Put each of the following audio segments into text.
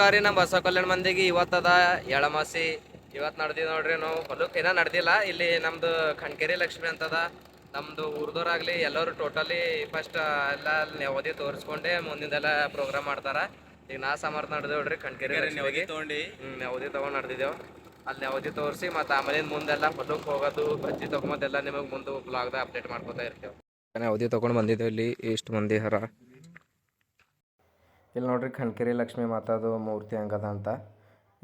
ನಮಸ್ಕಾರ ರೀ. ನಮ್ಮ ಬಸವ ಕಲ್ಯಾಣ ಮಂದಿಗೆ ಇವತ್ತದ ಎಳಮಾಸಿ ಇವತ್ತು ನಡೆದಿದೆ ನೋಡ್ರಿ. ನಾವು ಹೊಲಕ್ಕೆ ಏನೋ ನಡೆದಿಲ್ಲ. ಇಲ್ಲಿ ನಮ್ದು ಖಂಡ್ಕೆರಿ ಲಕ್ಷ್ಮಿ ಅಂತದ. ನಮ್ದು ಊರ್ದವ್ರಾಗ್ಲಿ ಎಲ್ಲರೂ ಟೋಟಲಿ ಫಸ್ಟ್ ಎಲ್ಲ ನೆವದಿ ತೋರಿಸ್ಕೊಂಡೆ ಮುಂದಿಂದೆಲ್ಲ ಪ್ರೋಗ್ರಾಮ್ ಮಾಡ್ತಾರ. ಈಗ ನಾ ಸಮರ್ಥ ನಡೆದೇವ್ರಿ ಖಂಡ್ಕೆರಿ ನೆವದಿ ತೊಗೊಂಡು ನೆವದಿ ತಗೊಂಡು ನಡೆದಿದ್ದೇವೆ. ಅಲ್ಲಿ ನೆವದಿ ತೋರಿಸಿ ಮತ್ತು ಆಮೇಲೆ ಮುಂದೆಲ್ಲ ಹೊಲಕ್ಕೆ ಹೋಗೋದು ಬಜ್ಜಿ ತೊಗೊಂಬಂದೆಲ್ಲ ನಿಮಗೆ ಮುಂದೆ ಬ್ಲಾಗ್ದಾಗ ಅಪ್ಡೇಟ್ ಮಾಡ್ಕೊತಾ ಇರ್ತೇವೆ. ನೆವದಿ ತೊಗೊಂಡು ಬಂದಿದ್ದೇವೆ. ಇಲ್ಲಿ ಇಷ್ಟು ಮಂದಿ ಹರ ಇಲ್ಲಿ ನೋಡ್ರಿ ಖಂಡ್ಕೆರಿ ಲಕ್ಷ್ಮಿ ಮಾತಾದು ಮೂರ್ತಿ ಹಂಗದ ಅಂತ.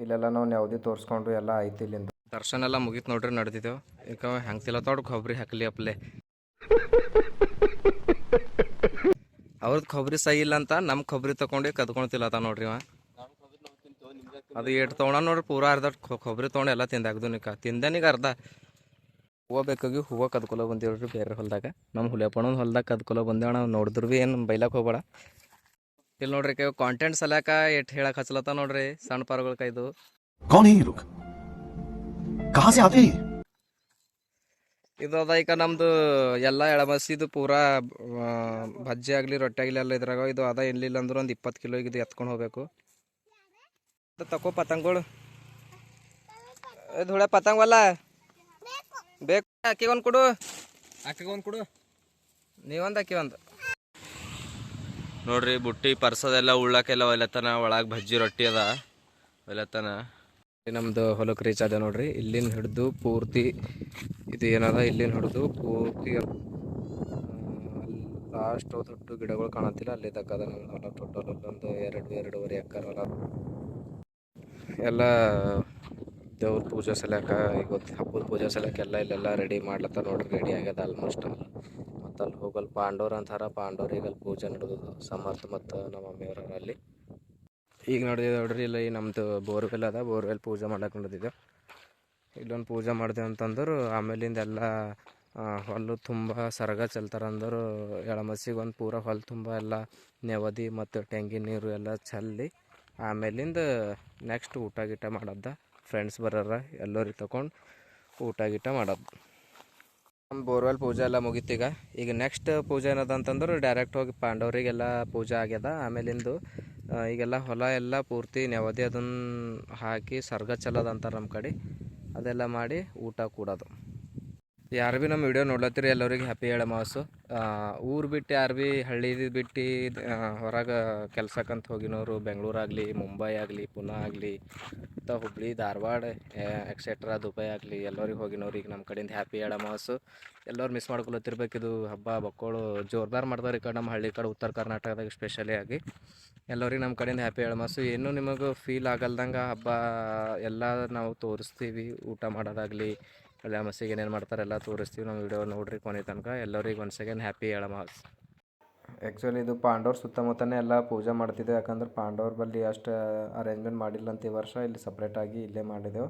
ಇಲ್ಲೆಲ್ಲ ನಾವು ನೆವದಿ ತೋರಿಸ್ಕೊಂಡು ಎಲ್ಲ ಆಯ್ತು. ಇಲ್ಲಿಂದ ದರ್ಶನ ಎಲ್ಲ ಮುಗೀತು ನೋಡ್ರಿ. ನಡೆದಿದ್ದೇವೆ. ಈಗ ಹೆಂಗೆ ತಿಲ್ಲತ್ತೋಡ್ ಕೊಬ್ಬರಿ ಹಾಕಲಿ ಅಪ್ಲೆ ಅವ್ರದ್ದು ಕೊಬ್ಬರಿ ಸಹಿ ಇಲ್ಲ ಅಂತ ನಮ್ಮ ಕೊಬ್ಬರಿ ತೊಗೊಂಡು ಕದ್ಕೊಂಡು ತಿಲ್ಲತ್ತ ನೋಡ್ರಿ. ಅದು ಏಟು ತೊಗೊಂಡ ನೋಡ್ರಿ. ಪೂರಾ ಅರ್ಧ ಕೊಬ್ಬರಿ ತೊಗೊಂಡು ಎಲ್ಲ ತಿಂದಾಗ್ದು ನಿಕ ತಿಂದೇನೀಗ ಅರ್ಧ. ಹೂವು ಬೇಕಾಗಿ ಹೂವು ಕದ್ಕೊಲೋ ಬಂದೇವ್ರಿ ಬೇರೆ ಹೊಲ್ದಾಗ. ನಮ್ಮ ಹುಲಿಯಪ್ಪಣ್ಣನ ಹೊಲ್ದಾಗ ಕದ್ಕೊಲೋ ಬಂದೇವ. ನಾವು ನೋಡಿದ್ರು ಭೀ ಏನು ಬೈಲಕ್ಕೆ ಹೋಗ್ಬೇಡ. ಇಲ್ಲಿ ನೋಡ್ರಿ ಕಾಂಟೆಂಟ್ ಸಲ್ಯಾಕ ಎಟ್ ಹೇಳಕ್ ಹಚ್ಚಲತ್ತ ನೋಡ್ರಿ ಸಣ್ಣ ಪಾರ್ಗಳ ಕೈದು. ಇದು ಅದ ಈಗ ನಮ್ದು ಎಲ್ಲ ಎಳಮಸಿದು ಪೂರಾ ಭಜ್ಜಿ ಆಗ್ಲಿ ರೊಟ್ಟಿ ಆಗ್ಲಿ ಎಲ್ಲ ಇದ್ರಾಗ ಇದು ಅದ ಇರ್ಲಿಲ್ಲ ಅಂದ್ರೆ ಒಂದು 20 ಕಿಲೋ ಇದು ಎತ್ಕೊಂಡು ಹೋಗ್ಬೇಕು. ತಕೋ ಪತಂಗಗಳು ಧೂಳೆ ಪತಂಗವಲ್ಲ ಬೇಕು. ಅಕ್ಕಿ ಒಂದು ಕೊಡು, ಅಕ್ಕಿಗೆ ಒಂದು ಕೊಡು, ನೀವೊಂದು ಅಕ್ಕಿ ಒಂದು ನೋಡ್ರಿ. ಬುಟ್ಟಿ ಪರ್ಸದೆಲ್ಲ ಉಳ್ಳಾಕೆಲ್ಲ ಒಯ್ಲತ್ತನ. ಒಳಗೆ ಭಜ್ಜಿ ರೊಟ್ಟಿ ಅದ ಒಯ್ಲತ್ತನ. ನಮ್ದು ಹೊಲಕ್ಕೆ ರೀಚ್ ಅದ ನೋಡ್ರಿ. ಇಲ್ಲಿನ ಹಿಡಿದು ಪೂರ್ತಿ ಇದು ಏನದ ಇಲ್ಲಿನ ಹಿಡಿದು ಪೂರ್ತಿ ಲಾಸ್ಟ್ ದೊಡ್ಡ ಗಿಡಗಳು ಕಾಣತ್ತಿಲ್ಲ ಅಲ್ಲಿ ತಕ್ಕದ ನಮ್ಮ ಹೊಲ. ಟೋಟಲ್ ಒಂದು 2-2.5 ಎಕರೆ ಹೊಲ. ಎಲ್ಲ ದೇವ್ರ ಪೂಜೆ ಸಲ್ಯಾಕ ಇವತ್ತು ಹಬ್ಬದ ಪೂಜೆ ಸಲ್ಯಾಕ ಎಲ್ಲ ಇಲ್ಲೆಲ್ಲ ರೆಡಿ ಮಾಡ್ಲತ್ತ ನೋಡ್ರಿ. ರೆಡಿ ಆಗ್ಯದ ಆಲ್ಮೋಸ್ಟ್. ಮತ್ತು ಅಲ್ಲಿ ಹೋಗಲ್ಲಿ ಪಾಂಡವ್ರು ಅಂತಾರ. ಪಾಂಡವ್ರಿಗೆ ಅಲ್ಲಿ ಪೂಜೆ ನಡೆದು ಸಮರ್ಥ ಮತ್ತು ನಮ್ಮ ಮಮ್ಮಿಯವ್ರ ಅಲ್ಲಿ ಈಗ ನಡೆದಿದೆ ನೋಡ್ರಿ. ಇಲ್ಲಿ ನಮ್ಮದು ಬೋರ್ವೆಲ್ ಅದ. ಬೋರ್ವೆಲ್ ಪೂಜೆ ಮಾಡಕ್ಕೆ ನಡೆದಿದೆ. ಇಲ್ಲೊಂದು ಪೂಜೆ ಮಾಡಿದೆ ಅಂತಂದ್ರೆ ಆಮೇಲಿಂದ ಎಲ್ಲ ಹೊಲ ತುಂಬ ಸರಗ ಚೆಲ್ತಾರಂದ್ರೆ ಎಳಮಸಿಗೆ ಒಂದು ಪೂರ ಹೊಲ ತುಂಬ ಎಲ್ಲ ನೆವದಿ ಮತ್ತು ತೆಂಗಿನ ನೀರು ಎಲ್ಲ ಚೆಲ್ಲಿ ಆಮೇಲಿಂದ ನೆಕ್ಸ್ಟ್ ಊಟ ಗೀಟ ಮಾಡೋದ. ಫ್ರೆಂಡ್ಸ್ ಬರೋರ ಎಲ್ಲರಿಗೆ ತಗೊಂಡು ಊಟ ಗೀಟ ಮಾಡೋದು. ನಮ್ಮ ಬೋರ್ವೆಲ್ ಪೂಜೆ ಎಲ್ಲ ಮುಗೀತೀಗ. ಈಗ ನೆಕ್ಸ್ಟ್ ಪೂಜೆ ಏನದ ಅಂತಂದ್ರೆ ಡೈರೆಕ್ಟ್ ಹೋಗಿ ಪಾಂಡವರಿಗೆಲ್ಲ ಪೂಜೆ ಆಗ್ಯದ. ಆಮೇಲಿಂದು ಈಗೆಲ್ಲ ಹೊಲ ಎಲ್ಲ ಪೂರ್ತಿ ನೆವದಿ ಅದನ್ನು ಹಾಕಿ ಸರ್ಗ ಚಲೋದು ಅಂತಾರೆ ನಮ್ಮ ಕಡೆ. ಅದೆಲ್ಲ ಮಾಡಿ ಊಟ ಕೂಡೋದು. ಯಾರು ಭೀ ನಮ್ಮ ವಿಡಿಯೋ ನೋಡ್ಲತ್ತೀರಿ ಎಲ್ಲರಿಗೆ ಹ್ಯಾಪಿ ಎಳಮಾಸು. ಊರು ಬಿಟ್ಟು ಯಾರು ಭೀ ಹಳ್ಳಿ ಬಿಟ್ಟು ಹೊರಗೆ ಕೆಲ್ಸಕ್ಕಂತ ಹೋಗಿನವರು ಬೆಂಗಳೂರಾಗಲಿ, ಮುಂಬೈ ಆಗಲಿ, ಪುನಾ ಆಗಲಿ, ಮತ್ತು ಹುಬ್ಳಿ, ಧಾರವಾಡ ಎಕ್ಸೆಟ್ರಾ ದುಬೈ ಆಗಲಿ ಎಲ್ಲರಿಗೆ ಹೋಗಿನವ್ರಿಗೆ ನಮ್ಮ ಕಡೆಯಿಂದ ಹ್ಯಾಪಿ ಎಳಮಾಸು. ಎಲ್ಲರೂ ಮಿಸ್ ಮಾಡ್ಕೊಳತ್ತಿರ್ಬೇಕಿದು ಹಬ್ಬ ಬಕ್ಕೋಳು ಜೋರ್ದಾರ್ ಮಾಡ್ತಾರೆ. ಈ ಕಡೆ ನಮ್ಮ ಹಳ್ಳಿ ಕಡೆ ಉತ್ತರ ಕರ್ನಾಟಕದಾಗ ಸ್ಪೆಷಲಿ ಆಗಿ ಎಲ್ಲರಿಗೆ ನಮ್ಮ ಕಡೆಯಿಂದ ಹ್ಯಾಪಿ ಎಳಮಾಸು. ಏನೂ ನಿಮಗೆ ಫೀಲ್ ಆಗಲ್ದಂಗೆ ಹಬ್ಬ ಎಲ್ಲ ನಾವು ತೋರಿಸ್ತೀವಿ. ಊಟ ಮಾಡೋದಾಗಲಿ ಎಳಮಾಸಿಗೆ ಏನೇನು ಮಾಡ್ತಾರೆ ಎಲ್ಲ ತೋರಿಸ್ತೀವಿ. ನಾವು ವಿಡಿಯೋ ನೋಡ್ರಿ ಕೊನೆ ತನಕ. ಎಲ್ಲರಿಗೆ ಒನ್ಸ್ ಅಗೇನ್ ಹ್ಯಾಪಿ ಎಳಮಾಸ್. ಆ್ಯಕ್ಚುಲಿ ಇದು ಪಾಂಡವ್ರ ಸುತ್ತಮುತ್ತನೇ ಎಲ್ಲ ಪೂಜೆ ಮಾಡ್ತಿದ್ದೆವು. ಯಾಕಂದ್ರೆ ಪಾಂಡವ್ರ ಬಳಿ ಅಷ್ಟು ಅರೇಂಜ್ಮೆಂಟ್ ಮಾಡಿಲ್ಲ ಅಂತ ಈ ವರ್ಷ ಇಲ್ಲಿ ಸಪ್ರೇಟಾಗಿ ಇಲ್ಲೇ ಮಾಡಿದೆವು.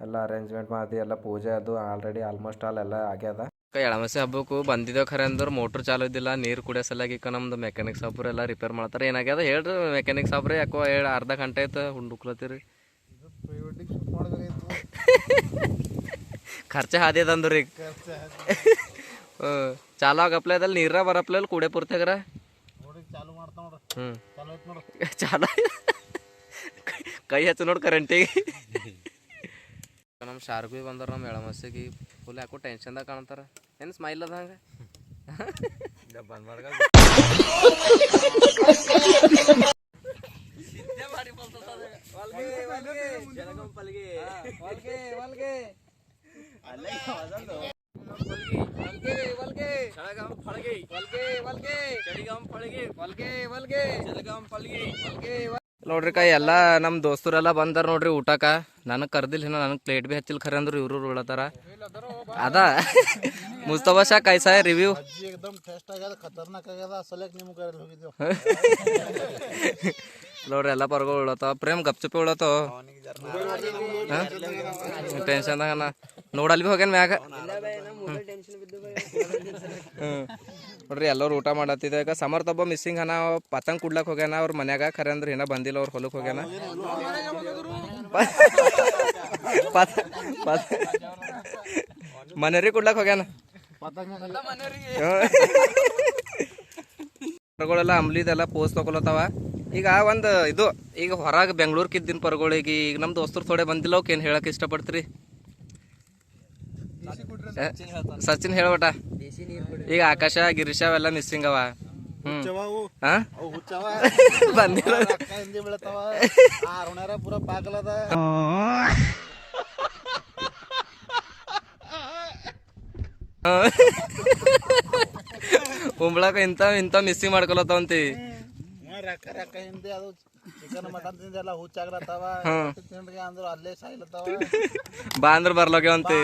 ಎಲ್ಲ ಅರೇಂಜ್ಮೆಂಟ್ ಮಾಡಿ ಎಲ್ಲ ಪೂಜೆ ಅದು ಆಲ್ರೆಡಿ ಆಲ್ಮೋಸ್ಟ್ ಎಲ್ಲ ಆಗ್ಯದ. ಎಳಮಸಿ ಹಬ್ಬಕ್ಕೂ ಬಂದಿದ್ದೇವೆ ಖರೆ ಅಂದ್ರೆ ಮೋಟ್ರ್ ಚಾಲು ಇದ್ದಿಲ್ಲ. ನೀರು ಕುಡಿಯೋ ಸಲುವಾಗಿ ನಮ್ದು ಮೆಕ್ಯಾನಿಕ್ ಸಾಬ್ರು ಎಲ್ಲ ರಿಪೇರ್ ಮಾಡ್ತಾರೆ. ಏನಾಗ್ಯದ ಹೇಳ್ರಿ ಮೆಕ್ಯಾನಿಕ್ ಸಾಬ್ರೆ? ಯಾಕೋ ಅರ್ಧ ಗಂಟೆ ಆಯ್ತು ಹುಡುಕ್ಲತ್ತೀರಿ. ಖರ್ಚೆ ಹಾದಿ ಅದಂದ್ರಿ ಈಗ ಚಾಲು ಆಗಪ್ಲದಲ್ಲಿ ನೀರ ಬರಪ್ಲಲ್ಲಿ ಕೂಡೆ ಪೂರ್ತಿಯಾಗ್ರ ಚಾಲು ಕೈ ಹಚ್ಚು ನೋಡಿ ಕರೆಂಟಿಗೆ. ನಮ್ಮ ಶಾರ್ಕ್ ಭೀ ಬಂದಾರ ನಮ್ಮ ಎಳಮಸಿಗೆ. ಫುಲ್ ಯಾಕೋ ಟೆನ್ಷನ್ದಾಗ ಕಾಣ್ತಾರ. ಏನು ಸ್ಮೈಲ್ ಅದ ಹಂಗೆ ಬಂದ್ ಮಾಡ ನೋಡ್ರಿ ಕೈ ಎಲ್ಲ ನಮ್ಮ ದೋಸ್ತರೆಲ್ಲ ಬಂದಾರ ನೋಡ್ರಿ ಊಟಕ್ಕ. ನನಗೆ ಕರ್ದಿಲ್ಲ, ನನಗೆ ಪ್ಲೇಟ್ ಭೀ ಹಚ್ಚಿಲ್ಲ ಖರೆ ಅಂದ್ರೆ ಇವರು ಉಳತ್ತಾರ. ಅದ ಮುಸ್ತಫಾ ಶಾ ಕೈಸಾ ರಿವ್ಯೂ ನೋಡ್ರಿ ಎಲ್ಲ ಪರ್ಗಳು ಉಳತಾವ. ಪ್ರೇಮ್ ಗಪ್ಚುಪಿ ಉಳತಾವ. ಟೆನ್ಷನ್ದಾಗ ನೋಡಲ್ ಭೀ ಹೋಗ್ಯಾನ ಮ್ಯಾಗ. ನೋಡ್ರಿ ಎಲ್ಲರೂ ಊಟ ಮಾಡತ್ತಿದ್ದೆ. ಈಗ ಸಮರ್ಥ ಒಬ್ಬ ಮಿಸ್ಸಿಂಗ್ ಅನ. ಪತಂಗ್ ಕುಡ್ಲಕ್ ಹೋಗ್ಯಾನ ಅವ್ರ ಮನ್ಯಾಗ ಖರೆ ಅಂದ್ರೆ ಏನ ಬಂದಿಲ್ಲ. ಅವ್ರ ಹೊಲಕ್ಕೆ ಹೋಗ್ಯಾನ. ಮನೆಯವ್ರಿಗೆ ಕುಡ್ಲಕ್ ಹೋಗ್ಯಾನ. ಹೊರಗಳೆಲ್ಲ ಅಂಬ್ಲಿದೆಲ್ಲ ಪೋಸ್ ತಗೊಳತಾವ. ಈಗ ಒಂದು ಇದು ಈಗ ಹೊರಗೆ ಬೆಂಗ್ಳೂರ್ಗೆ ಇದ್ದಿನ ಪರ್ಗಳಿಗೆ ಈಗ ನಮ್ಮ ದೋಸ್ತರು ಥೋಡೆ ಬಂದಿಲ್ಲ ಅವಕ್ಕೆ ಏನು ಹೇಳಕ್ಕೆ ಇಷ್ಟಪಡ್ತೀರಿ? ಸಚಿನ್ ಹೇಳ್ಬಟ. ಈಗ ಆಕಾಶ ಗಿರೀಶ ಅವೆಲ್ಲ ಮಿಸ್ಸಿಂಗ್ ಅವ. ಬಂದಿಲ್ಲ ಉಂಬ್ಳಕ ಇಂಥ ಮಿಸ್ಸಿಂಗ್ ಮಾಡ್ಕೊಳತ್ತವಂತಿ. ಬಾ ಅಂದ್ರ ಬರ್ಲೋಗ್ಯಾವಂತಿ.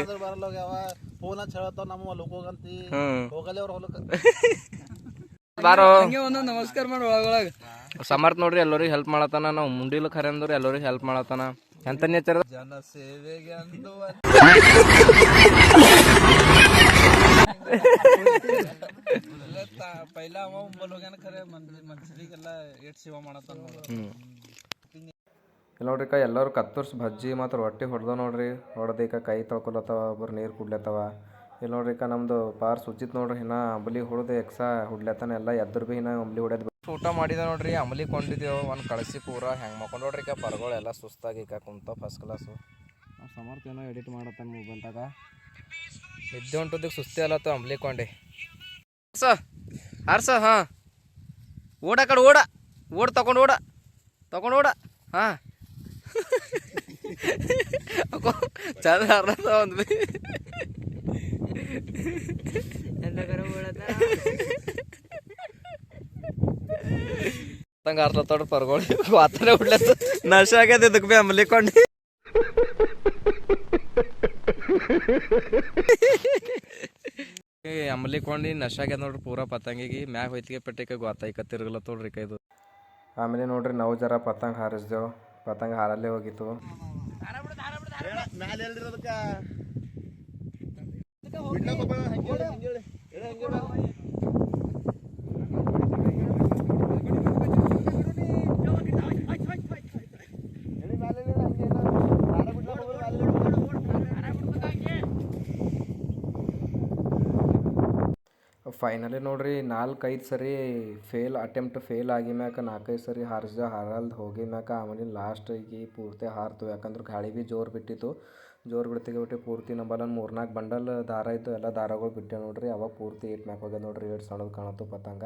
ಬಾರೋ ನಮಸ್ಕಾರ ಮಾಡಿ ಒಳಗೊಳಗ ಸಮರ್ಥ ನೋಡ್ರಿ ಎಲ್ಲರಿಗೂ ಹೆಲ್ಪ್ ಮಾಡತಾನ. ನಾವು ಮುಂಡಿಲ್ ಖರೆ ಅಂದ್ರಿ ಎಲ್ಲರಿಗೂ ಹೆಲ್ಪ್ ಮಾಡತಾನ. ಎಂತ ನೇಚರ್ ಜನ ಸೇವೆಗೆ ಅಂದು ಪೈಲಾ ಅವ ಉಂಬಲ್ ಹೋಗ್ಯಾನ ಖರೆ ಮನುಷ್ಯರಿಗೆಲ್ಲ ಏಟ್ ಸೇವಾ ಮಾಡತಾನ. ಇಲ್ಲ ನೋಡ್ರಿ ಎಲ್ಲರೂ ಕತ್ತರ್ಸ್ ಭಜ್ಜಿ ಮತ್ತು ರೊಟ್ಟಿ ಹೊಡೆದ ನೋಡ್ರಿ. ಹೊಡೆದೀಕ ಕೈ ತೊಳ್ಕೊಲತ್ತವ, ಒಬ್ಬರು ನೀರು ಕುಡ್ಲತ್ತವ. ಇಲ್ಲಿ ನೋಡ್ರಿ ನಮ್ದು ಪಾರ್ ಸುಚಿತ್ ನೋಡ್ರಿ ಇನ್ನ ಅಂಬಲಿ ಹೊಡೆದು ಎಕ್ಸಾ ಹುಡ್ಲತ್ತಾನ. ಎಲ್ಲ ಎದ್ರ ಭೀ ಇನ್ನ ಅಂಬಲಿ ಹೊಡ್ಯದ್ ಊಟ ಮಾಡಿದ ನೋಡ್ರಿ. ಅಂಬಲಿ ಕೊಂಡಿದ್ದೇವು ಒಂದು ಕಳಸಿ ಪೂರ ಹೆಂಗೆ ಮಾಡ್ಕೊಂಡು ನೋಡ್ರಿ. ಪರ್ಗಳೆಲ್ಲ ಸುಸ್ತಾಗಿ ಕುಂತ ಫಸ್ಟ್ ಕ್ಲಾಸು. ಸಮರ್ಥ ಏನೋ ಎಡಿಟ್ ಮಾಡತ್ತಾನ ಮೊಬೈಲ್ದಾಗ. ನಿದ್ದೆ ಹೊಂಟದಕ್ಕೆ ಸುಸ್ತಿ ಅಲ್ಲತ್ತ ಅಂಬಲಿ ಕೊಂಡೆ ಹಾರ್ಸ. ಹಾಂ ಓಡ ಕಡೆ ಓಡ್ ತಗೊಂಡು ಓಡ ಹಾಂ ಚಂದ ಹಾರ್ಲತ್ತ ಒಂದು ಬಿ ತಂಗ ಹಾರ್ಲತ್ತೋಡ್ರಿ ಪರ್ಗೋಳಿ ವಾತಾನೆ ಉಡ್ಲತ್ತ. ನಶ ಆಗ್ಯದ ಇದಕ್ಕೆ ಬಿ ಅಂಬಲಿ ಕೊಂಡಿ. ಅಂಬಲಿ ಕೊಂಡಿ ನಶ ಆಗ್ಯದ ನೋಡ್ರಿ ಪೂರಾ ಪತಂಗಿಗೆ. ಮ್ಯಾಗ ಹೋಯ್ತಿಗೆ ಪೆಟ್ಟಿಗೆ ಗೊತ್ತಾಯ್ಕ ತಿರ್ಗಲತ್ತೋಡ್ರಿ ಇದು. ಆಮೇಲೆ ನೋಡ್ರಿ ನಾವು ಜರ ಪತಂಗ ಹಾರಿಸ್ದೇವು. ಪತಂಗ ಹಾರಲ್ಲೇ ಹೋಗಿತ್ತು. ಫೈನಲಿ ನೋಡ್ರಿ 4-5 ಸರಿ ಅಟೆಂಪ್ಟ್ ಫೇಲ್ ಆಗಿ ಮ್ಯಾಕ 4-5 ಸರಿ ಹಾರಲ್ದು ಹೋಗಿ ಮ್ಯಾಕ ಆಮೇಲೆ ಲಾಸ್ಟಿಗೆ ಪೂರ್ತಿ ಹಾರ್ತು. ಯಾಕಂದ್ರೆ ಗಾಳಿ ಭೀ ಜೋರು ಬಿಟ್ಟಿತ್ತು. ಜೋರು ಬಿಟ್ಟು ಪೂರ್ತಿ ನಂಬಲ್ಲ 3-4 ಬಂಡಲ್ ದಾರ ಇದ್ದು ಎಲ್ಲ ದಾರಗಳು ಬಿಟ್ಟೆ ನೋಡ್ರಿ. ಅವಾಗ ಪೂರ್ತಿ ಏಟ್ ಮ್ಯಾಕ್ ಹೋಗ್ಯದ ನೋಡ್ರಿ. ಏಟ್ ಸಣ್ಣದು ಕಾಣತ್ತು ಪತಂಗ.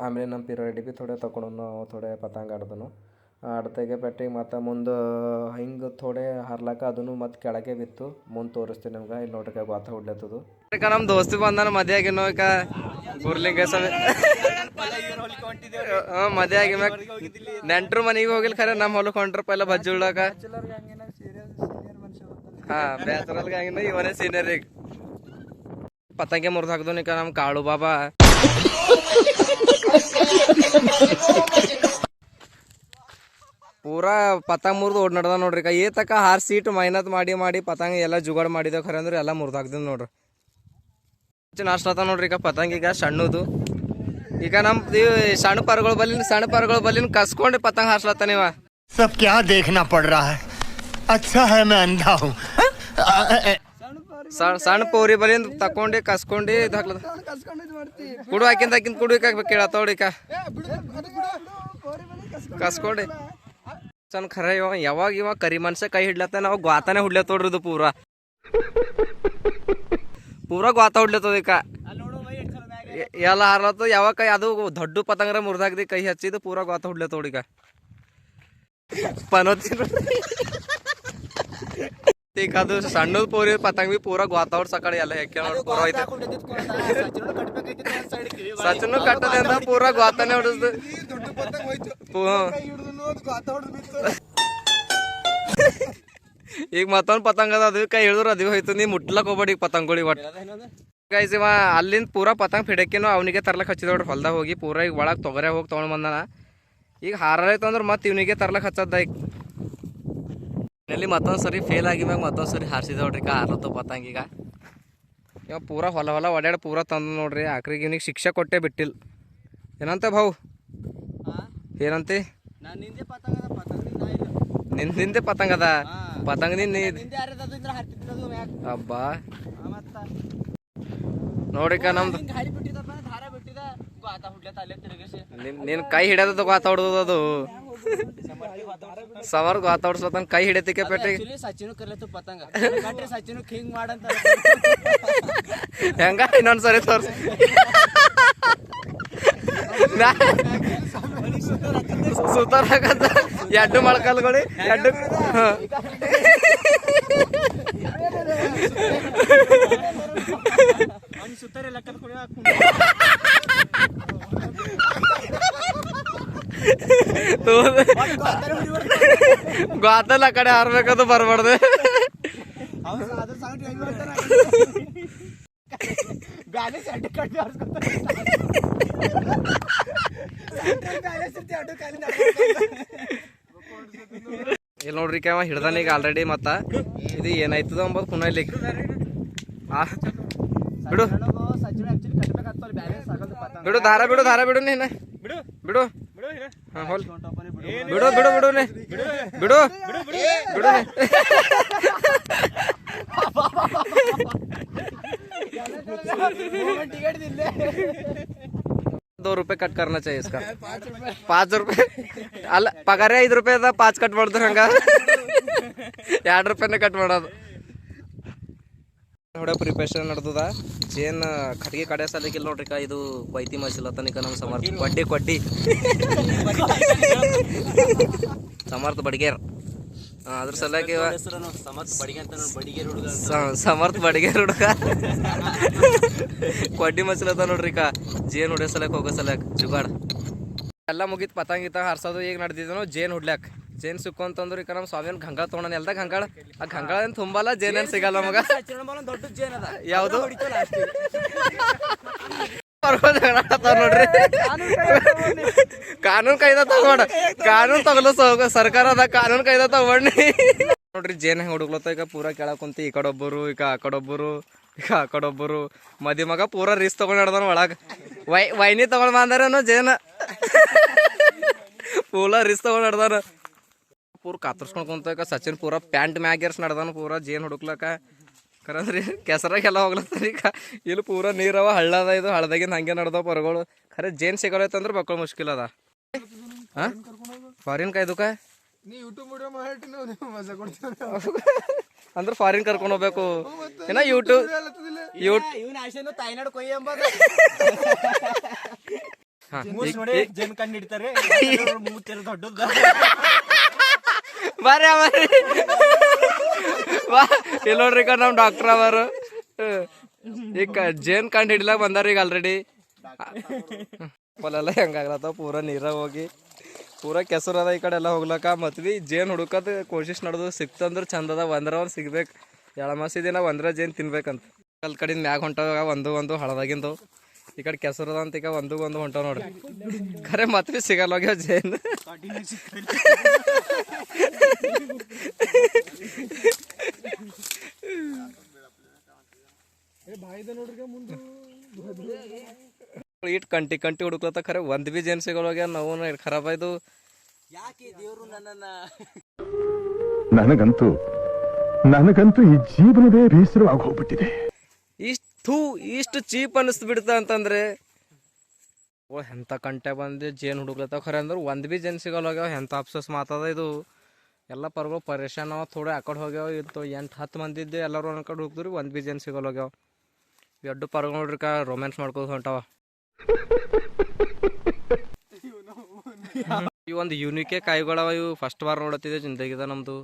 ಆಮೇಲೆ ನಮ್ಮ ಪಿರಿಯಡ್ ಭೀ ಥೋಡೆ ತಗೊಂಡು ನಾವು ಥೋಡೆ ಪತಂಗ ಆಡ್ದನು. ಆಡ್ತಾಗೆ ಪೆಟ್ಟಿಗೆ ಮತ್ತು ಮುಂದೆ ಹಿಂಗೆ ಥೋಡೆ ಹಾರ್ಲಾಕ ಅದನ್ನು ಮತ್ತು ಕೆಳಗೆ ಬಿತ್ತು. ಮುಂದೆ ತೋರಿಸ್ತೀನಿ ನಿಮ್ಗೆ. ಇಲ್ಲಿ ನೋಡ್ರಿ ಗೊತ್ತ ಹುಡ್ಲತ್ತದು. ನಮ್ಮ ದೋಸ್ತಿ ಬಂದಾನ ಮದುವೆ ಆಗಿನೋ ಈಗ ಊರ್ಲಿಂಗ ಮದುವೆ ಆಗಿ ಮ್ಯಾಗ ನೆಂಟ್ರು ಮನೆಗೆ ಹೋಗಿಲ್ಲ ಖರೆ ನಮ್ಮ ಹೊಲಕ್ಕೆ ಹೊಂಟ್ರ ಪೈಲ ಬಜ್ಜಿ ಉಳ್ಳಾಕ. ಹಾಂ ಬ್ಯಾಚುರಲ್ಗೆ ಹಂಗಿನ ಇವನೇ ಸೀನಿಯರ್. ಈಗ ಪತಂಗೆ ಮುರಿದು ಹಾಕ್ದು ಈಗ ನಮ್ಮ ಕಾಳು ಬಾಬಾ. ಪೂರಾ ಪತಂಗ ಮುರಿದು ಓಡ್ ನಡ್ದ ನೋಡ್ರಿ. ಏತಕ ಹಾರ್ ಸೀಟ್ ಮೈನತ್ ಮಾಡಿ ಪತಂಗ ಎಲ್ಲ ಜುಗಾಡ್ ಮಾಡಿದೇವು ಖರೆ ಅಂದ್ರೆ ಎಲ್ಲ ಮುರಿದು ಹಾಕ್ದಿವ್ ನೋಡ್ರಿ. ನಾಷ್ಟ ನೋಡ್ರಿ ಈಗ ಪತಂಗ ಈಗ ಸಣ್ಣದು. ಈಗ ನಮ್ದು ಸಣ್ಣ ಪರ್ಗಳು ಬಲ್ಲಿನ ಕಸ್ಕೊಂಡು ಪತಂಗ ಹಾರ್ಸ್ಲತ್ತ ನೀವ. सब क्या देखना पड़ रहा है? अच्छा है मैं अंधा हूँ. ಸಣ್ಣ ಪೌರಿ ಬಲಿಂದ ತಕೊಂಡಿ ಕಸ್ಕೊಂಡಿ ಹಾಕ್ಲದ ಕುಡು ಹಾಕಿಂದ ಕುಡು ಕೇಳತ್ತೋಡಿಕ ಕಸ್ಕೊಂಡಿ ಚಂದ ಖರೆ. ಯಾವಾಗ ಕರಿ ಮನುಷ್ಯ ಕೈ ಹಿಡ್ಲತ್ತ ನಾವು ಗ್ವಾತಾನೆ ಹುಡ್ಲತ್ತೋಡ್ರಿ. ಇದು ಪೂರಾ ಗ್ವಾತ ಹುಡ್ಲತ್ತದ ಈಗ ಎಲ್ಲ ಹಾರ್ಲತ್ತ. ಯಾವಾಗ ಕೈ ಅದು ದೊಡ್ಡ ಪತಂಗ್ರ ಮುರಿದಾಗ್ದಿ ಕೈ ಹಚ್ಚಿದ್ದು ಪೂರಾ ಗ್ವಾತ ಹುಡ್ಲತ್ತೋಡಿಗ ಪನೋತಿ. ಈಗ ಅದು ಸಣ್ಣದು ಪೂರಿ ಪತಂಗ್ ಬಿ ಪೂರಾ ಗ್ವಾತಾವಡ್ ಸಕಾಳಿ ಎಲ್ಲ ಹೆಕ್ಕೆ ನೋಡಿ ಪೂರ ಐತೆ. ಸಚಿನ್ ಕಟ್ಟದಿಂದ ಪೂರಾ ಗ್ವಾತಾನೆ ಹೊಡಿಸ್ದು. ಈಗ ಮತ್ತೊಂದು ಪತಂಗ ಅದ ಅದು ಕೈ ಹಿಡಿದ್ರು ಅದು ಹೋಯ್ತು. ನೀ ಮುಟ್ಲಕ್ ಹೋಗ್ಬೇಡಿ ಈಗ ಪತಂಗಳಿ ಒಟ್ಟು ಗೈಸ್. ಇವ ಅಲ್ಲಿಂದ ಪೂರಾ ಪತಂಗ್ ಹಿಡಕಿನೂ ಅವನಿಗೆ ತರ್ಲಕ್ ಹಚ್ಚಿದೋಡ್ರಿ ಹೊಲ್ದಾಗ ಹೋಗಿ. ಪೂರಾ ಈಗ ಒಳಗೆ ತೊಗರೆ ಹೋಗಿ ತೊಗೊಂಡು ಬಂದಾನ. ಈಗ ಹಾರೈತು ಅಂದ್ರೆ ಮತ್ತೆ ಇವನಿಗೆ ತರ್ಲಕ್ ಹಚ್ಚದ. ಈಗ ಇಲ್ಲಿ ಮತ್ತೊಂದು ಸರಿ ಫೇಲ್ ಆಗಿ ಮ್ಯಾಗ ಮತ್ತೊಂದು ಸರಿ ಹಾರಿಸಿದ ನೋಡ್ರಿ ಹಾರ್ಲತ್ತು ಪತಂಗ. ಈಗ ಇವ ಪೂರಾ ಹೊಲ ಒಡ್ಯಾಡ ಪೂರಾ ತಂದು ನೋಡ್ರಿ. ಆಕ್ರಿಗೆ ಇವನಿಗೆ ಶಿಕ್ಷೆ ಕೊಟ್ಟೆ ಬಿಟ್ಟಿಲ್ಲ. ಏನಂತ ಭಾವು ಏನಂತೆ? ನಿಂದೆ ಪತಂಗ ಅದ ಪತಂಗ ಹಬ್ಬಾ ನೋಡ್ರಿಕ ನಮ್ದು ನಿನ್ ಕೈ ಹಿಡಿಯೋದು ಗಾತಾಡ್ದು ಅದು ಸಮರ್ ಗಾತಾಡ್ಸ್ಲತ್ತ ಕೈ ಹಿಡಿಯತಿಕೆ ಪೆಟ್ಟಿಗೆ ಸಚಿನ್ ಕರ್ಲತ್ತು ಪತಂಗ ಸಚಿನ್ ಹಿಂಗ್ ಮಾಡಂತ ಹೆಂಗ ಇನ್ನೊಂದ್ಸರಿ ತೋರ್ಸಿ ಸುತ್ತಾರಕಂತ ಎಡ್ಡು ಮೊಳಕಾಲ್ಗಳು ಎಡ್ಡು ಸುತ್ತಾರೆ ಲೆಕ್ಕ ಗಾತಲ್ಲ ಆ ಕಡೆ ಹಾರ್ಬೇಕದು ಬರ್ಬಾರ್ದು ಬ್ಯಾಲೆನ್ಸ್ ಅಡ್ಡ ಕಟ್ಟಿ ಇಲ್ಲಿ ನೋಡ್ರಿ ಅವ ಹಿಡ್ದಾನ ಈಗ ಆಲ್ರೆಡಿ ಮತ್ತ ಇದು ಏನಾಯ್ತದ ಅಂಬೋದು ಪುನಃ ಇಲ್ಲಿ ಬಿಡು ಬಿಡು ದಾರ ಬಿಡು ದಾರ ಬಿಡು ನೀನ ಬಿಡು ಹಾ ಹೋಲ್ ಬಿಡು ಬಿಡು ಬಿಡು ನೀ ಬಿಡು ಬಿಡು 2 रुपये कट करना चाहिए इसका 5 रुपये ಅಲ್ಲ ಪಗಾರ 5 ರೂಪಾಯಿ ಅದ 5 ಕಟ್ ಮಾಡಿದ್ರು ಹಂಗ 2 ರೂಪಾಯಿನೇ ಕಟ್ ಮಾಡೋದು ನೋಡ ಪ್ರಿಪರೇಷನ್ ನಡೆದದ ಜೇನ್ ಕಟ್ಟಿಗೆ ಕಡೆ ಸಲಕಿಲ್ಲ ನೋಡ್ರಿಕ ಇದು ಕೊಯ್ತಿ ಮಸಿಲ ತನಿಕ ನಮ್ಮ ಸಮರ್ಥ ಕೊಡ್ಡಿ ಸಮರ್ಥ ಬಡಿಗೇರ್ ಅದ್ರ ಸಲಕ್ಕೆ ಸಮರ್ಥ ಬಡಿಗೇರ್ ಹುಡುಗ ಕೊಡ್ಡಿ ಮಸಿಲತ್ತ ನೋಡ್ರಿಕ ಜೇನ್ ಹೊಡಿಯೋ ಸಲಕ್ ಹೋಗೋ ಸಲಕ್ ಜುಗಾಡ್ ಎಲ್ಲ ಮುಗಿತ್ ಪತಂಗಿತ ಹಾರ್ಸೋದು ಈಗ ನಡೆದಿದ್ದನು ಜೇನ್ ಹುಡ್ಲಾಕ್ ಜೇನ್ ಸಿಕ್ಕೊಂತಂದ್ರೆ ಈಗ ನಮ್ಮ ಸ್ವಾಮಿಯನ್ ಗಂಗಾಳ ತೊಗೊಂಡ ಎಲ್ದಾಗ ಗಂಗಾಳ ಆ ಗಂಗಾಳ ಏನ್ ತುಂಬಲ್ಲ ಜೇನ್ ಏನ್ ಸಿಗಲ್ಲ ಮಗ ಯಾವುದು ನೋಡ್ರಿ ಕಾನೂನ್ ಕೈದ ತಗೊಂಡ ಕಾನೂನ್ ತಗೊಳ್ಳೋ ಸರ್ಕಾರದ ಕಾನೂನ್ ಕೈದ ತಗೊಂಡಿ ನೋಡ್ರಿ ಜೇನ್ ಹೆಂಗ್ ಹುಡುಗ್ಲತ್ತ ಈಗ ಪೂರಾ ಕೆಳಕ್ ಕುಂತಿ ಈ ಕಡೊಬ್ಬರು ಈಗ ಆ ಕಡೊಬ್ಬರು ಈಗ ಆ ಕಡೊಬ್ಬರು ಮದಿ ಮಗ ಪೂರಾ ರೀಸ್ ತಗೊಂಡ್ ಹಿಡ್ದಾನ ಒಳಗ ವೈನಿ ತಗೊಂಡ್ ಬಂದಾರೇನು ಜೇನ ಪೂರಾ ರೀಸ್ ತಗೊಂಡ್ ಹಿಡ್ದಾನ ಪೂರ ಕಾತರ್ಸ್ಕೊಂಡ್ ಕುಂತ ಈಗ ಸಚಿನ್ ಪೂರಾ ಪ್ಯಾಂಟ್ ಮ್ಯಾಗೇರ್ಸ್ ನಡ್ದಾನ ಪೂರಾ ಜೇನ್ ಹುಡುಕ್ಲಕ್ಕ ಖರದ್ರಿ ಕೆಸರಾಗೆಲ್ಲ ಹೋಗ್ಲತ್ತಾರ ಈಗ ಇಲ್ಲಿ ಪೂರಾ ನೀರವ ಹಳ್ಳದ ಇದು ಹಳ್ಳದಾಗಿಂದ ಹಂಗೆ ನಡ್ದಾವ ಪರಗಳು ಖರೆ ಜೇನ್ ಸಿಗಲೈತಂದ್ರೆ ಮಕ್ಕಳು ಮುಷ್ಕಿಲ್ ಅದ ಹಾ ಫಾರಿನ್ ಕಾಯ್ದುಕ ಅಂದ್ರೆ ಫಾರಿನ್ ಕರ್ಕೊಂಡು ಹೋಗ್ಬೇಕು ಏನ ಯೂಟ್ಯೂಬ್ ತಾಯ್ನಾಡು ಕೊಯ್ಯ ಜೇನ್ ಕಂಡು ಹಿಡಿತಾರೆ ದೊಡ್ಡದ ಬರ್ರಿ ಇಲ್ಲಿ ನೋಡ್ರಿ ಈಗ ನಮ್ ಡಾಕ್ಟರ್ ಅವರು ಈಗ ಜೇನ್ ಕಂಡು ಹಿಡ್ಲಾಕ ಬಂದಾರ ಈಗ ಆಲ್ರೆಡಿ ಹೊಲೆಲ್ಲ ಹೆಂಗಾಗ್ಲತ್ತಾವ ಪೂರಾ ನೀರಾಗ ಹೋಗಿ ಪೂರಾ ಕೆಸರು ಅದ ಈ ಕಡೆ ಎಲ್ಲ ಹೋಗ್ಲಕ್ಕ ಮತ್ ಬಿ ಜೇನ್ ಹುಡುಕದ್ ಕೋಶಿಶ್ ನಡೆದು ಸಿಕ್ತಂದ್ರೆ ಚಂದ ಅದ ಒಂದ್ರ ಸಿಗ್ಬೇಕು ಎಳಮಾಸಿ ದಿನ ಒಂದ್ರ ಜೇನ್ ತಿನ್ಬೇಕಂತ ಕಲ್ ಕಡಿಂದ ಮ್ಯಾಗ ಹೊಂಟಾವ ಒಂದು ಹಳದಾಗಿಂದು ಈ ಕಡೆ ಕೆಸರು ಅದ ಅಂತ ಈಗ ಒಂದು ಹೊಂಟಾವ ನೋಡ್ರಿ ಖರೆ ಮತ್ ಬಿ ಸಿಗಲ್ಲ ಹೋಗ್ಯಾವ ಜೇನ್ ಇಟ್ ಕಂಟಿ ಹುಡುಕ್ಲತ್ತ ಖರೆ ಒಂದ್ ಬಿ ಜೇನ್ ಸಿಗೋಳಾಗ ನಾವು ಖರಾಬ್ ಆಯ್ತು ನನಗಂತೂ ಈ ಜೀವನವೇ ಬೇಸರವಾಗಿ ಹೋಗ್ಬಿಟ್ಟಿದೆ ಇಷ್ಟು ಚೀಪ್ ಅನಿಸ್ತು ಬಿಡ್ತ ಅಂತಂದ್ರೆ ಎಂತ ಕಂಟೆ ಬಂದು ಜೇನ್ ಹುಡುಕ್ಲತ್ತಾವ ಖರೆ ಅಂದ್ರೆ ಒಂದ್ ಬಿ ಜೇನ್ ಸಿಗೋಲಾಗ್ಯಾವ ಎಂತ ಅಫ್ಸೋಸ್ ಮಾತದ ಇದು ಎಲ್ಲ ಪರ್ಗಳು ಪರೇಶಾನ್ ಅವ ಥೋಡೆ ಆ ಕಡೆ ಹೋಗ್ಯಾವ ಇತ್ತು 8-10 ಮಂದಿ ಇದ್ದೆ ಎಲ್ಲರೂ ಒಂದ್ ಕಡೆ ಹೋಗ್ದ್ರಿ ಒಂದ್ ಬಿ ಜೇನ್ ಸಿಗೋಲಾಗ್ಯಾವ ಎರಡು ಪರ್ಗಳು ನೋಡ್ರಿ ರೊಮ್ಯಾನ್ಸ್ ಮಾಡ್ಕೋದು ಹೊಂಟಾವ ಇವು ಒಂದು ಯೂನಿಕೆ ಕಾಯಿಗಳವ ಇವು ಫಸ್ಟ್ ಬಾರ್ ನೋಡತ್ತಿದೆ ಜಿಂದಗಿದ ನಮ್ದು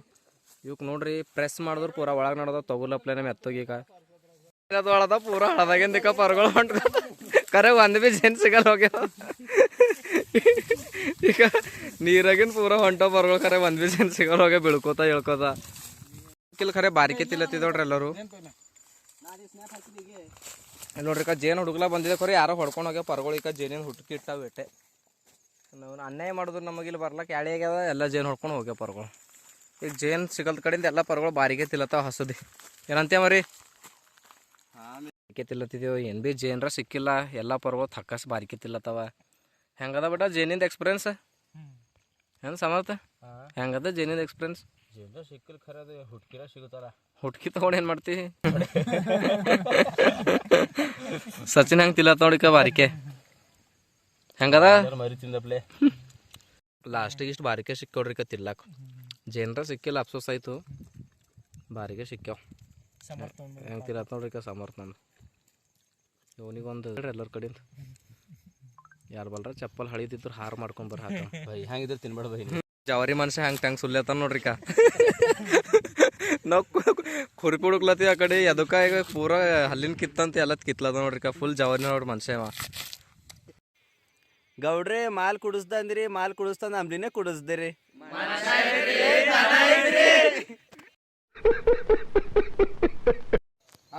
ಇವಕ್ ನೋಡ್ರಿ ಪ್ರೆಸ್ ಮಾಡಿದ್ರು ಪೂರಾ ಒಳಗೆ ನೋಡೋದ ತಗೊಲಪ್ಲೆ ನಮ್ಮ ಎತ್ತೋಗೀಗ ಅದು ಒಳದ ಪೂರಾ ಹಳದಾಗಿಂದಿಕ ಪರ್ಗಳು ಹೊಂಟ ಕರೆ ಒಂದ್ ಬಿ ಜೇನ್ ಸಿಗಲ್ಲ ಹೋಗ್ಯಾವ ಈಗ ನೀರಾಗಿನ ಪೂರಾ ಹೊಂಟ ಪರ್ಗಳು ಖರೆ ಒಂದ್ ಬಿ ಜೇನ್ ಸಿಗಲ್ಲ ಹೋಗ್ಯ ಬೀಳ್ಕೋತ ಹೇಳ್ಕೋತ ಕಿಲ್ ಖರೆ ಬಾರಿಕೆ ತಿಲ್ಲತ್ತಿದೋಡ್ರಿ ಎಲ್ಲರೂ ನೋಡ್ರಿ ಜೇನ್ ಹುಡುಗ್ಲಾ ಬಂದಿದೆ ಖರೆ ಯಾರೋ ಹೊಡ್ಕೊಂಡು ಹೋಗ್ಯಾವ ಪರ್ಗಳು ಈಗ ಜೇನಿನ ಹುಡುಕಿ ಇಟ್ಟಾವ ಇಟ್ಟೆ ನಾವು ಅನ್ಯಾಯ ಮಾಡಿದ್ರು ನಮಗಿಲ್ಲಿ ಬರ್ಲಕ್ಕ ಯಾಳೆ ಆಗ್ಯಾವ ಎಲ್ಲ ಜೇನ್ ಹೊಡ್ಕೊಂಡು ಹೋಗ್ಯಾವ ಪರ್ಗಳು ಈಗ ಜೇನ್ ಸಿಗಲ್ದ ಕಡೆಯಿಂದ ಎಲ್ಲ ಪರ್ಗಳು ಬಾರಿಗೆ ತಿಲ್ಲತ್ತಾವ ಹಸದಿ ಏನಂತೀಯ ಮರಿ ಬಾರಿಕೆ ತಿಲ್ಲತ್ತಿದ್ದೇವೆ ಏನು ಭೀ ಜೇನ್ರ ಸಿಕ್ಕಿಲ್ಲ ಎಲ್ಲ ಪರ್ಗಳು ಥಕ್ಕಸ್ ಬಾರಿಕೆ ತಿಲ್ಲತ್ತವ ಹೆಂಗದ ಬೇಟ ಜೇನಿಂದ ಎಕ್ಸ್ಪೀರಿಯನ್ಸ್ ಏನು ಸಮರ್ಥ ಹೆಂಗದ ಜೇನಿಂದ ಎಕ್ಸ್ಪೀರಿಯನ್ಸ್ ಸಿಕ್ಕಿಲ್ ಖರೆ ಹುಡ್ಕಿರ ಸಿಗುತ್ತಾರ ಹುಡ್ಕಿ ತಗೊಂಡು ಏನು ಮಾಡ್ತಿ ಸಚಿನ್ ಹೆಂಗೆ ತಿಲ್ಲತ್ತ ನೋಡಿಕ ಬಾರಿಕೆ ಹೆಂಗದ ಮರಿ ತಿಂದಪ್ಲೆ ಲಾಸ್ಟಿಗೆ ಇಷ್ಟು ಬಾರಿಕೆ ಸಿಕ್ಕವ್ರಿ ತಿರ್ಲಾಕ ಜೇನ್ರ ಸಿಕ್ಕಿಲ್ಲ ಅಫ್ಸೋಸ್ ಆಯಿತು ಬಾರಿಗೆ ಸಿಕ್ಕ್ಯಾವ ಹೆಂಗೆ ತಿರತ್ ನೋಡ್ರಿ ಸಮರ್ಥ ನಂದು ಇವನಿಗೊಂದು ಎಲ್ಲರ ಕಡೆಯಿಂದ ಯಾರು ಬಲ್ರ ಚಪ್ಪಲ್ ಹಳಿದಿದ್ರು ಹಾರು ಮಾಡ್ಕೊಂಬರ್ ಹಾಕ ಬೈ ಹಂಗಿದ್ರೆ ತಿನ್ಬೇಡ ಬೈ ಜವಾರಿ ಮನುಷ್ಯ ಹಂಗೆ ಟಂಗೆ ಸುಲ್ಲೇತಾನ ನೋಡ್ರಿಕ ನಾವು ಕುರಿಪಿ ಹುಡುಕ್ಲತ್ತೀವಿ ಆ ಕಡೆ ಅದಕ್ಕ ಈಗ ಪೂರ ಹಲ್ಲಿನ ಕಿತ್ತಂತ ಎಲ್ಲ ಕಿತ್ಲದ ನೋಡ್ರಿಕ ಫುಲ್ ಜವಾರಿ ನೋಡ್ರಿ ಮನುಷ್ಯ ಅವ ಗೌಡ್ರೆ ಮಾಲ್ ಕುಡಿಸ್ದ ಅಂದ್ರಿ ಮಾಲ್ ಕುಡಿಸ್ತಾನ ಅಂಬ್ಲಿನೇ ಕುಡಿಸ್ದಿರಿ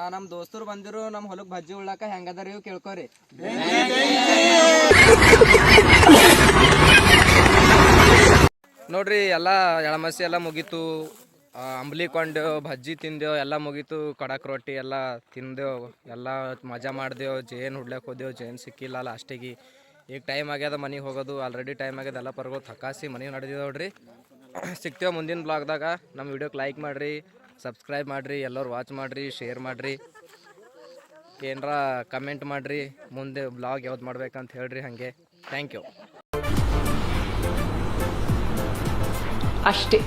ನಮ್ಮ ದೋಸ್ತರು ಬಂದಿರು ನಮ್ಮ ಹೊಲಕ್ ಭಜ್ಜಿ ಉಳ್ಳಾಕ ಹೆಂಗದಾರ ಇವು ಕೇಳ್ಕೊರಿ ನೋಡ್ರಿ ಎಲ್ಲ ಎಳಮಸಿ ಎಲ್ಲ ಮುಗೀತು ಅಂಬ್ಲಿ ಕೊಂಡೆವು ಭಜ್ಜಿ ತಿಂದೆವು ಎಲ್ಲ ಮುಗೀತು ಕಡಕ್ ರೊಟ್ಟಿ ಎಲ್ಲ ತಿಂದೆವು ಎಲ್ಲ ಮಜಾ ಮಾಡ್ದೆವು ಜೇನು ಹುಡ್ಲಕ್ಕೆ ಹೋದೆವು ಜೇನು ಸಿಕ್ಕಿಲ್ಲ ಲಾಸ್ಟಿಗೆ ಈಗ ಟೈಮ್ ಆಗ್ಯದ ಮನೆಗೆ ಹೋಗೋದು ಆಲ್ರೆಡಿ ಟೈಮ್ ಆಗ್ಯದ ಎಲ್ಲ ಪರ್ಗಳು ಥಕಾಸಿ ಮನೆಗೆ ನಡೆದಿದೆ ನೋಡ್ರಿ ಸಿಗ್ತೇವೆ ಮುಂದಿನ ಬ್ಲಾಗ್ದಾಗ ನಮ್ಮ ವಿಡಿಯೋಕ್ಕೆ ಲೈಕ್ ಮಾಡಿರಿ ಸಬ್ಸ್ಕ್ರೈಬ್ ಮಾಡಿರಿ ಎಲ್ಲರೂ ವಾಚ್ ಮಾಡಿರಿ ಶೇರ್ ಮಾಡಿರಿ ಏನರ ಕಮೆಂಟ್ ಮಾಡಿರಿ ಮುಂದೆ ಬ್ಲಾಗ್ ಯಾವ್ದು ಮಾಡ್ಬೇಕಂತ ಹೇಳ್ರಿ ಹಾಗೆ ಥ್ಯಾಂಕ್ ಯು ಅಷ್ಟೇ.